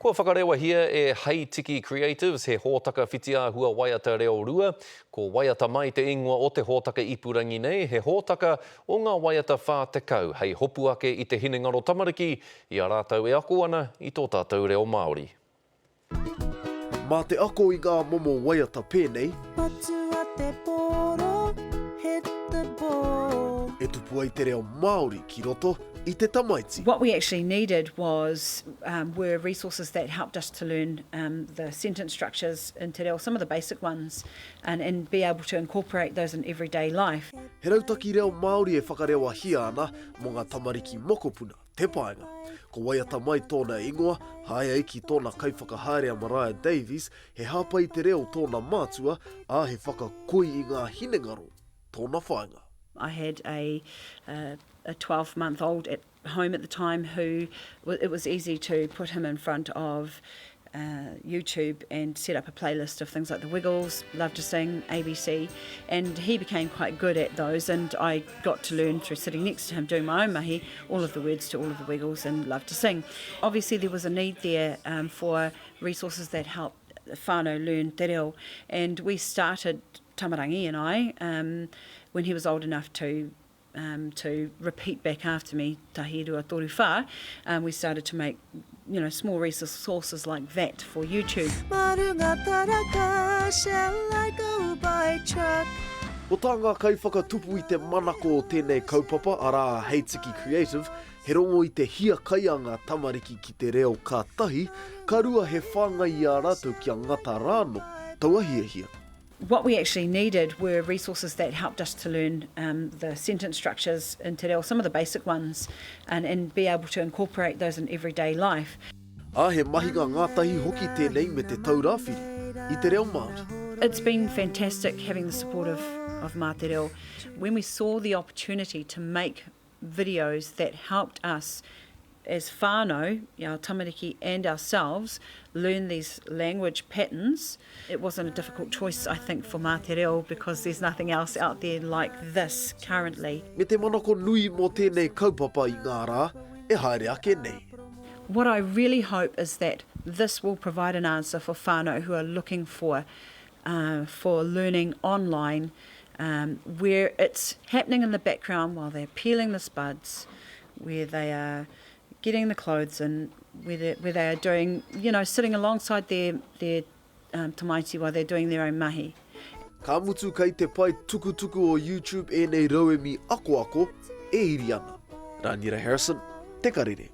Kua whakarewa hia e Hei Tiki Creatives, he hōtaka whitia hua waiata reo rua. Ko waiata mai te ingoa o te hōtaka ipurangi nei, he hōtaka o ngā waiata whā tekau, hei hopu ake i te Hinengaro Tamariki, i a rātau e ako ana i tō tātou reo Māori. Mā te ako i ngā momo waiata pēnei, e tupu ai te reo Māori ki roto i te tamaiti. What we actually needed were resources that helped us to learn the sentence structures in te reo, some of the basic ones, and be able to incorporate those in everyday life. He rautaki reo Māori e whakarewa hia ana mō ngā tamariki mokopuna, te paenga. Ko waiata mai tōna ingoa, hae ai ki tōna kaiwhakahaere a Mariah Davies, he hapa i te reo tōna mātua, a he whakakoi i ngā hinengaro, tōna whaenga. I had a 12-month-old at home at the time who it was easy to put him in front of YouTube and set up a playlist of things like The Wiggles, Love to Sing, ABC, and he became quite good at those, and I got to learn through sitting next to him doing my own mahi all of the words to all of The Wiggles and Love to Sing. Obviously there was a need there for resources that helped whānau learn te reo, and we started, Tamarangi and I, when he was old enough to repeat back after me, tahi rua toru whā, we started to make small resources like that for YouTube. O tā ngā kaiwhakatupu i te manako o tēnei kaupapa ara Hei Tiki Creative, he rongo i te hia kai a ngā tamariki ki te reo kātahi, ka rua he whāngai i a rātou ki a ngata rāno, taua hia hia. What we actually needed were resources that helped us to learn the sentence structures in te reo, some of the basic ones, and be able to incorporate those in everyday life. He mahinga ngātahi hoki tēnei me te taurāwhiri, i te reo Māori. It's been fantastic having the support of Mā Te Reo. When we saw the opportunity to make videos that helped us as whānau, our tamariki and ourselves, learn these language patterns, it wasn't a difficult choice, I think, for Mā Te Reo, because there's nothing else out there like this currently. Me te manako nui mō tēnei kaupapa i ngā rā, e haere ake nei. What I really hope is that this will provide an answer for whānau who are looking for learning online, where it's happening in the background while they're peeling the spuds, where they are getting the clothes in, where they are doing, sitting alongside their tamaiti while they're doing their own mahi. Ka mutu kai te pai tukutuku o YouTube e nei rauemi ako e iri ana. Rānira Harrison, te karere.